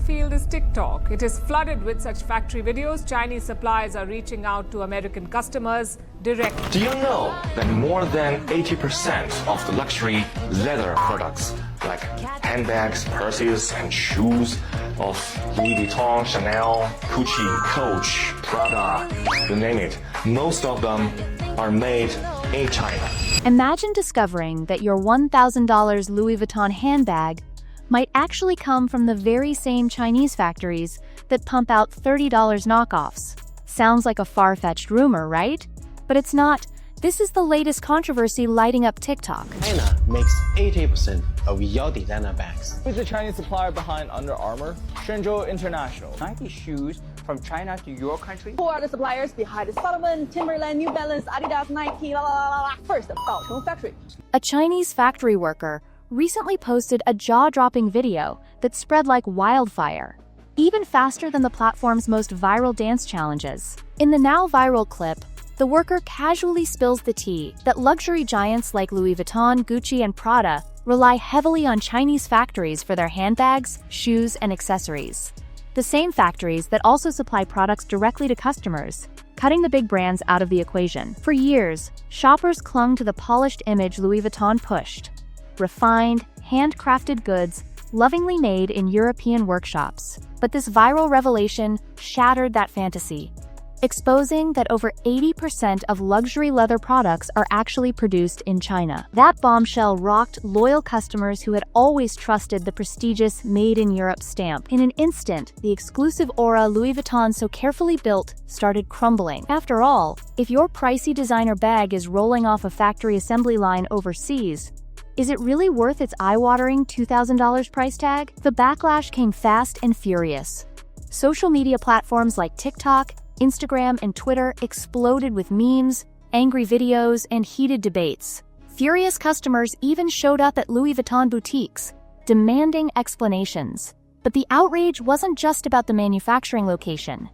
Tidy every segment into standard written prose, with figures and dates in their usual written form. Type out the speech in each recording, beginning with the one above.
field is TikTok. It is flooded with such factory videos. Chinese suppliers are reaching out to American customers directly. Do you know that more than 80% of the luxury leather products, like handbags, purses, and shoes of Louis Vuitton, Chanel, Gucci, Coach, Prada, you name it, most of them are made in China. Imagine discovering that your $1,000 Louis Vuitton handbag might actually come from the very same Chinese factories that pump out $30 knockoffs. Sounds like a far-fetched rumor, right? But it's not. This is the latest controversy lighting up TikTok. China makes 80% of your designer bags. Who's the Chinese supplier behind Under Armour? Shenzhou International. Nike shoes from China to your country? Who are the suppliers behind Salomon, Timberland, New Balance, Adidas, Nike, la la la la? First, Baocheng Factory. A Chinese factory worker recently posted a jaw-dropping video that spread like wildfire, even faster than the platform's most viral dance challenges. In the now viral clip, the worker casually spills the tea that luxury giants like Louis Vuitton, Gucci, and Prada rely heavily on Chinese factories for their handbags, shoes, and accessories. The same factories that also supply products directly to customers, cutting the big brands out of the equation. For years, shoppers clung to the polished image Louis Vuitton pushed: refined, handcrafted goods, lovingly made in European workshops. But this viral revelation shattered that fantasy, exposing that over 80% of luxury leather products are actually produced in China. That bombshell rocked loyal customers who had always trusted the prestigious Made in Europe stamp. In an instant, the exclusive aura Louis Vuitton so carefully built started crumbling. After all, if your pricey designer bag is rolling off a factory assembly line overseas, is it really worth its eye-watering $2,000 price tag? The backlash came fast and furious. Social media platforms like TikTok, Instagram, and Twitter exploded with memes, angry videos, and heated debates. Furious customers even showed up at Louis Vuitton boutiques, demanding explanations. But the outrage wasn't just about the manufacturing location.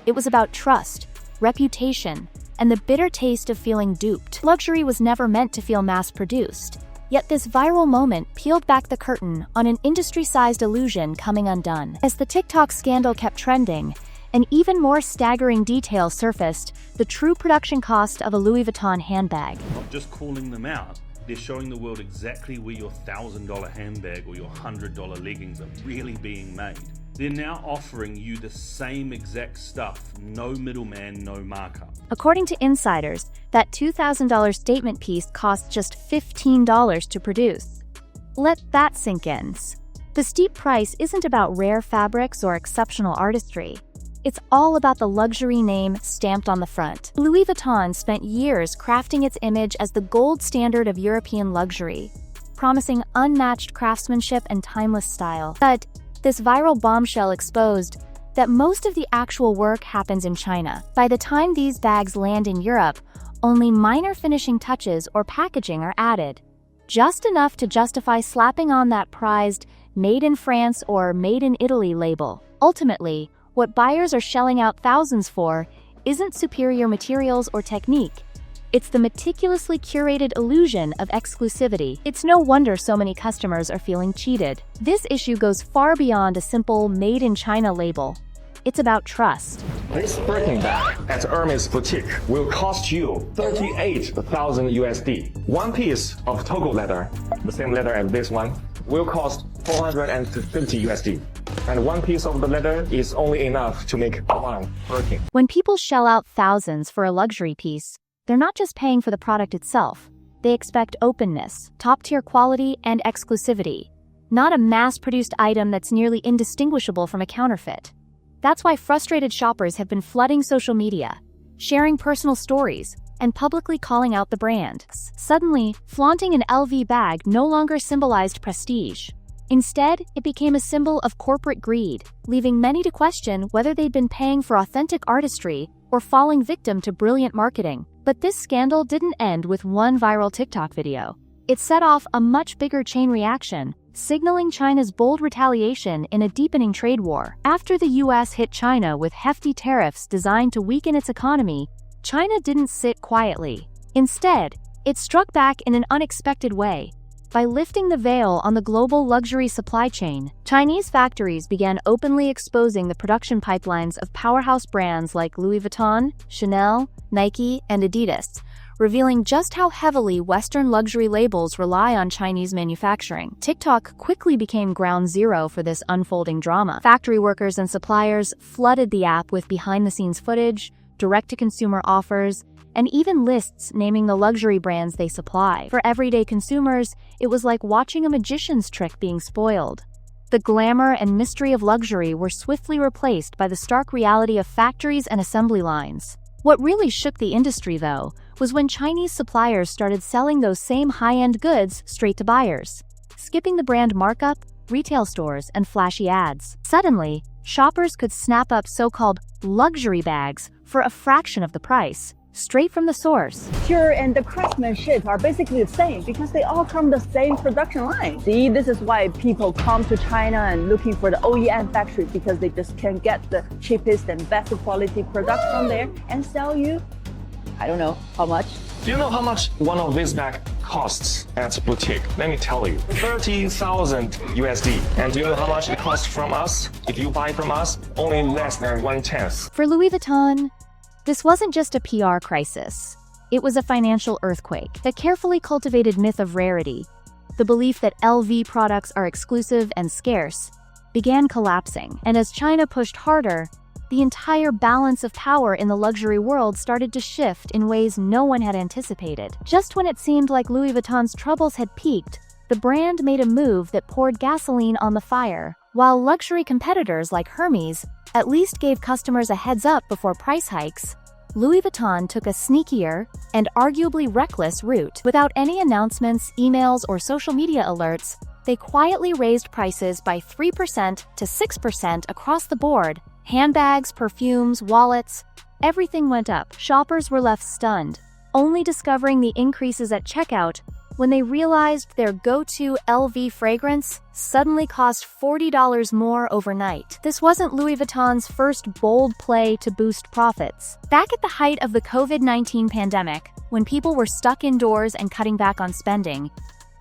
It was about trust, reputation, and the bitter taste of feeling duped. Luxury was never meant to feel mass-produced. Yet this viral moment peeled back the curtain on an industry-sized illusion coming undone. As the TikTok scandal kept trending, an even more staggering detail surfaced: the true production cost of a Louis Vuitton handbag. Not just calling them out, they're showing the world exactly where your $1,000 handbag or your $100 leggings are really being made. They're now offering you the same exact stuff, no middleman, no markup. According to insiders, that $2,000 statement piece cost just $15 to produce. Let that sink in. The steep price isn't about rare fabrics or exceptional artistry. It's all about the luxury name stamped on the front. Louis Vuitton spent years crafting its image as the gold standard of European luxury, promising unmatched craftsmanship and timeless style. But this viral bombshell exposed that most of the actual work happens in China. By the time these bags land in Europe, only minor finishing touches or packaging are added, just enough to justify slapping on that prized "Made in France" or "Made in Italy" label. Ultimately, what buyers are shelling out thousands for isn't superior materials or technique. It's the meticulously curated illusion of exclusivity. It's no wonder so many customers are feeling cheated. This issue goes far beyond a simple "Made in China" label. It's about trust. This Birkin bag at Hermes boutique will cost you 38,000 USD. One piece of Togo leather, the same leather as this one, will cost 450 USD. And one piece of the leather is only enough to make one Birkin. When people shell out thousands for a luxury piece, they're not just paying for the product itself. They expect openness, top-tier quality, and exclusivity, not a mass-produced item that's nearly indistinguishable from a counterfeit. That's why frustrated shoppers have been flooding social media, sharing personal stories, and publicly calling out the brand. Suddenly, flaunting an LV bag no longer symbolized prestige. Instead, it became a symbol of corporate greed, leaving many to question whether they'd been paying for authentic artistry or falling victim to brilliant marketing. But this scandal didn't end with one viral TikTok video. It set off a much bigger chain reaction, signaling China's bold retaliation in a deepening trade war. After the US hit China with hefty tariffs designed to weaken its economy, China didn't sit quietly. Instead, it struck back in an unexpected way. by lifting the veil on the global luxury supply chain. Chinese factories began openly exposing the production pipelines of powerhouse brands like Louis Vuitton, Chanel, Nike, and Adidas, revealing just how heavily Western luxury labels rely on Chinese manufacturing. TikTok quickly became ground zero for this unfolding drama. Factory workers and suppliers flooded the app with behind-the-scenes footage, direct-to-consumer offers, and even lists naming the luxury brands they supply. For everyday consumers, it was like watching a magician's trick being spoiled. The glamour and mystery of luxury were swiftly replaced by the stark reality of factories and assembly lines. What really shook the industry, though, was when Chinese suppliers started selling those same high-end goods straight to buyers, skipping the brand markup, retail stores, and flashy ads. Suddenly, shoppers could snap up so-called luxury bags for a fraction of the price, straight from the source. Texture and the craftsmanship are basically the same because they all come from the same production line. See, this is why people come to China and looking for the OEM factory, because they just can get the cheapest and best quality product from there and sell you, I don't know how much. Do you know how much one of these bags costs at boutique? Let me tell you, 30,000 USD. And do you know how much it costs from us? If you buy from us, only less than 1/10. For Louis Vuitton, this wasn't just a PR crisis. It was a financial earthquake. The carefully cultivated myth of rarity, the belief that LV products are exclusive and scarce, began collapsing. And as China pushed harder, the entire balance of power in the luxury world started to shift in ways no one had anticipated. Just when it seemed like Louis Vuitton's troubles had peaked, the brand made a move that poured gasoline on the fire. While luxury competitors like Hermes at least gave customers a heads up before price hikes, Louis Vuitton took a sneakier and arguably reckless route. Without any announcements, emails, or social media alerts, they quietly raised prices by 3% to 6% across the board. Handbags, perfumes, wallets, everything went up. Shoppers were left stunned, only discovering the increases at checkout when they realized their go-to LV fragrance suddenly cost $40 more overnight. This wasn't Louis Vuitton's first bold play to boost profits. Back at the height of the COVID-19 pandemic, when people were stuck indoors and cutting back on spending,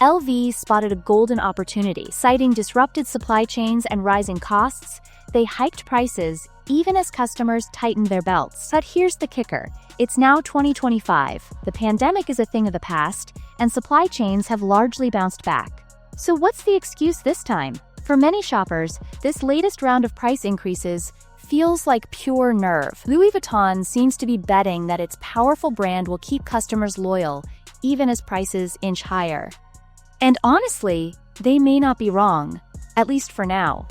LV spotted a golden opportunity. Citing disrupted supply chains and rising costs, they hiked prices even as customers tightened their belts. But here's the kicker. It's now 2025. The pandemic is a thing of the past, and supply chains have largely bounced back. So what's the excuse this time? For many shoppers, this latest round of price increases feels like pure nerve. Louis Vuitton seems to be betting that its powerful brand will keep customers loyal, even as prices inch higher. And honestly, they may not be wrong, at least for now.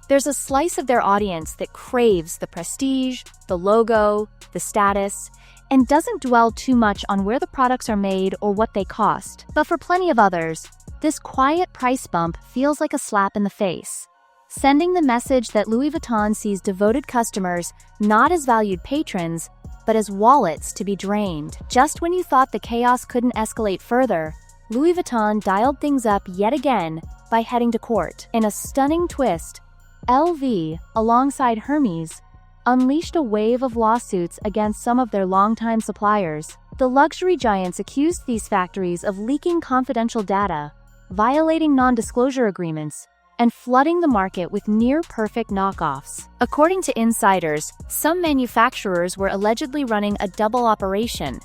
There's a slice of their audience that craves the prestige, the logo, the status, and doesn't dwell too much on where the products are made or what they cost. But for plenty of others, this quiet price bump feels like a slap in the face, sending the message that Louis Vuitton sees devoted customers not as valued patrons, but as wallets to be drained. Just when you thought the chaos couldn't escalate further, Louis Vuitton dialed things up yet again by heading to court. In a stunning twist, LV, alongside Hermes, unleashed a wave of lawsuits against some of their longtime suppliers. The luxury giants accused these factories of leaking confidential data, violating non-disclosure agreements, and flooding the market with near-perfect knockoffs. According to insiders, some manufacturers were allegedly running a double operation,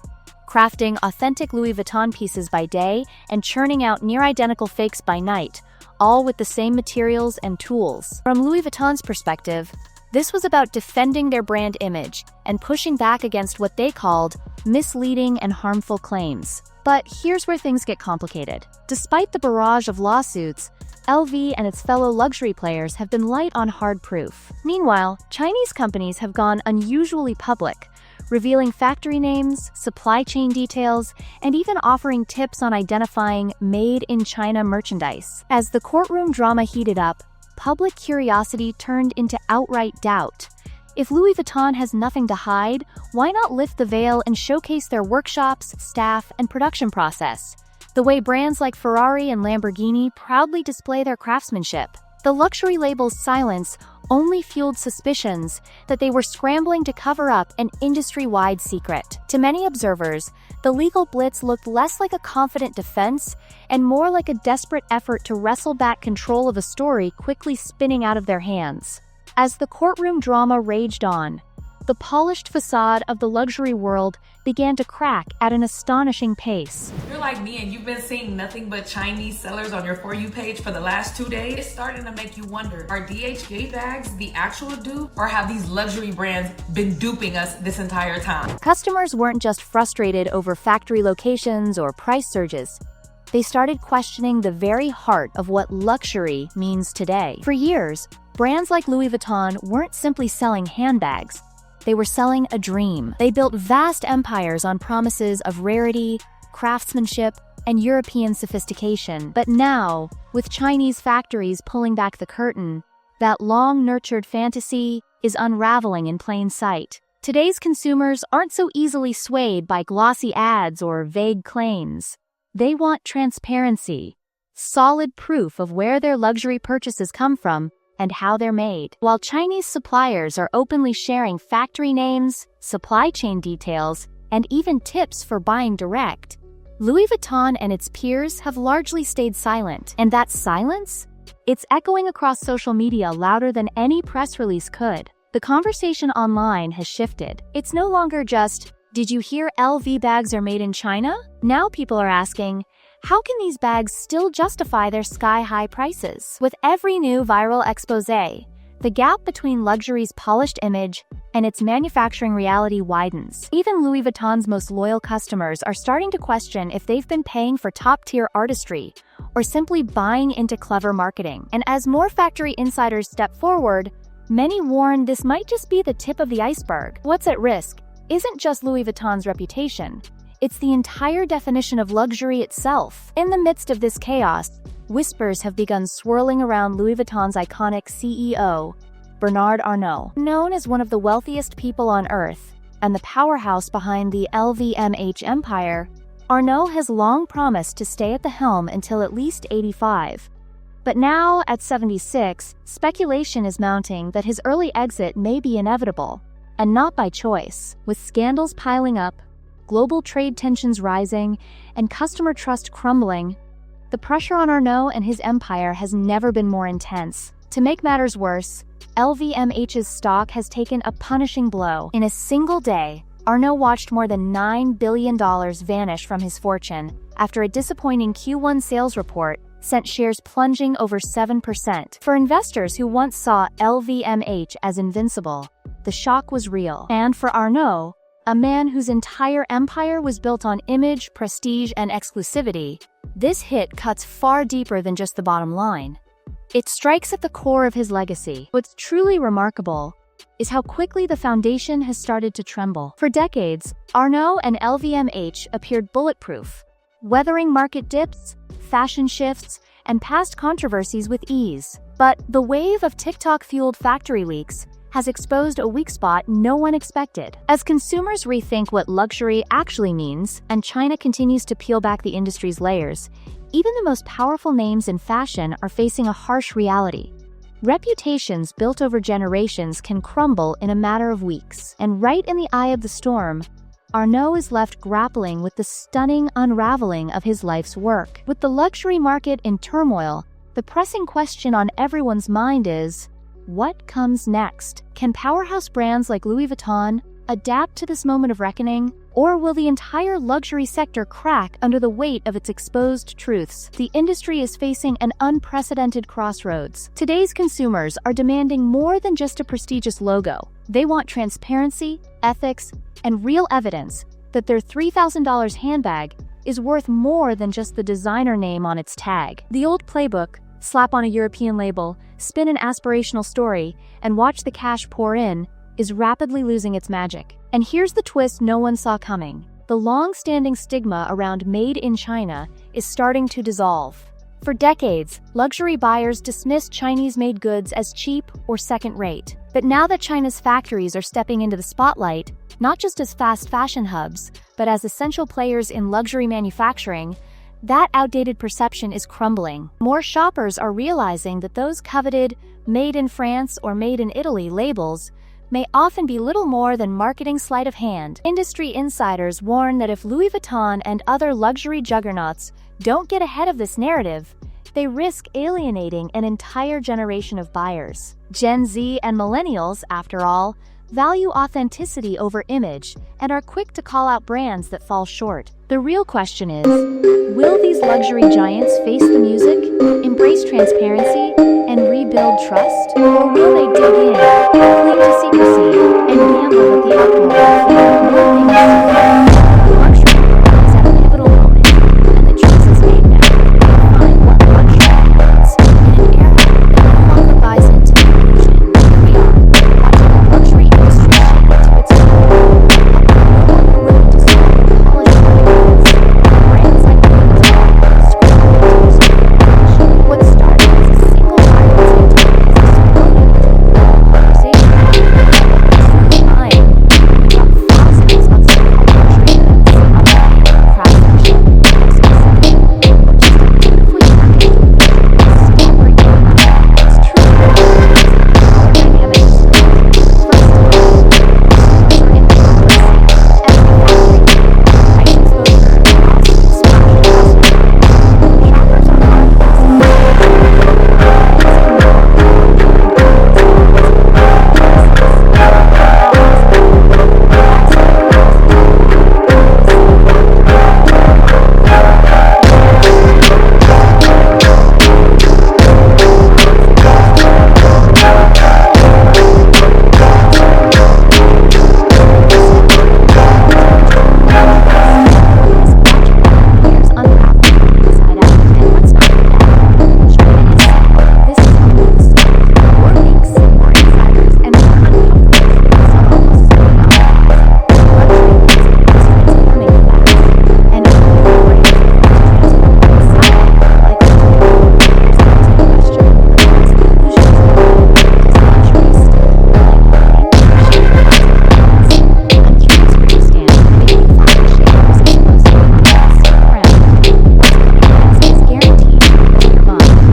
crafting authentic Louis Vuitton pieces by day and churning out near-identical fakes by night, all with the same materials and tools. From Louis Vuitton's perspective, this was about defending their brand image and pushing back against what they called misleading and harmful claims. But here's where things get complicated. Despite the barrage of lawsuits, LV and its fellow luxury players have been light on hard proof. Meanwhile, Chinese companies have gone unusually public, revealing factory names, supply chain details, and even offering tips on identifying made-in-China merchandise. As the courtroom drama heated up, public curiosity turned into outright doubt. If Louis Vuitton has nothing to hide, why not lift the veil and showcase their workshops, staff, and production process, the way brands like Ferrari and Lamborghini proudly display their craftsmanship? The luxury label's silence only fueled suspicions that they were scrambling to cover up an industry-wide secret. To many observers, the legal blitz looked less like a confident defense and more like a desperate effort to wrestle back control of a story quickly spinning out of their hands. As the courtroom drama raged on, the polished facade of the luxury world began to crack at an astonishing pace. If you're like me and you've been seeing nothing but Chinese sellers on your For You page for the last 2 days, it's starting to make you wonder, are DHgate bags the actual dupe, or have these luxury brands been duping us this entire time? Customers weren't just frustrated over factory locations or price surges. They started questioning the very heart of what luxury means today. For years, brands like Louis Vuitton weren't simply selling handbags. They were selling a dream. They built vast empires on promises of rarity, craftsmanship, and European sophistication. But now, with Chinese factories pulling back the curtain, that long-nurtured fantasy is unraveling in plain sight. Today's consumers aren't so easily swayed by glossy ads or vague claims. They want transparency, solid proof of where their luxury purchases come from and how they're made. While Chinese suppliers are openly sharing factory names, supply chain details, and even tips for buying direct, Louis Vuitton and its peers have largely stayed silent. And that silence? It's echoing across social media louder than any press release could. The conversation online has shifted. It's no longer just, "Did you hear LV bags are made in China?" Now people are asking, how can these bags still justify their sky-high prices? With every new viral exposé, the gap between luxury's polished image and its manufacturing reality widens. Even Louis Vuitton's most loyal customers are starting to question if they've been paying for top-tier artistry or simply buying into clever marketing. And as more factory insiders step forward, many warn this might just be the tip of the iceberg. What's at risk isn't just Louis Vuitton's reputation. It's the entire definition of luxury itself. In the midst of this chaos, whispers have begun swirling around Louis Vuitton's iconic CEO, Bernard Arnault. Known as one of the wealthiest people on earth and the powerhouse behind the LVMH empire, Arnault has long promised to stay at the helm until at least 85. But now, at 76, speculation is mounting that his early exit may be inevitable, and not by choice. With scandals piling up, global trade tensions rising, and customer trust crumbling, the pressure on Arnault and his empire has never been more intense. To make matters worse, LVMH's stock has taken a punishing blow. In a single day, Arnault watched more than $9 billion vanish from his fortune after a disappointing Q1 sales report sent shares plunging over 7%. For investors who once saw LVMH as invincible, the shock was real. And for Arnault, a man whose entire empire was built on image, prestige, and exclusivity, this hit cuts far deeper than just the bottom line. It strikes at the core of his legacy. What's truly remarkable is how quickly the foundation has started to tremble. For decades, Arnault and LVMH appeared bulletproof, weathering market dips, fashion shifts, and past controversies with ease. But the wave of TikTok-fueled factory leaks has exposed a weak spot no one expected. As consumers rethink what luxury actually means, and China continues to peel back the industry's layers, even the most powerful names in fashion are facing a harsh reality. Reputations built over generations can crumble in a matter of weeks. And right in the eye of the storm, Arnault is left grappling with the stunning unraveling of his life's work. With the luxury market in turmoil, the pressing question on everyone's mind is, what comes next? Can powerhouse brands like Louis Vuitton adapt to this moment of reckoning, or will the entire luxury sector crack under the weight of its exposed truths? The industry is facing an unprecedented crossroads. Today's consumers are demanding more than just a prestigious logo. They want transparency, ethics, and real evidence that their $3,000 handbag is worth more than just the designer name on its tag. The old playbook, slap on a European label, spin an aspirational story, and watch the cash pour in, is rapidly losing its magic. And here's the twist no one saw coming. The long-standing stigma around Made in China is starting to dissolve. For decades, luxury buyers dismissed Chinese-made goods as cheap or second-rate. But now that China's factories are stepping into the spotlight, not just as fast fashion hubs, but as essential players in luxury manufacturing, That outdated perception is crumbling. More shoppers are realizing that those coveted "Made in France" or "Made in Italy" labels may often be little more than marketing sleight of hand. Industry insiders warn that if Louis Vuitton and other luxury juggernauts don't get ahead of this narrative, they risk alienating an entire generation of buyers. Gen Z and millennials, after all, value authenticity over image and are quick to call out brands that fall short. The real question is, will these luxury giants face the music, embrace transparency, and rebuild trust? Or will they dig in,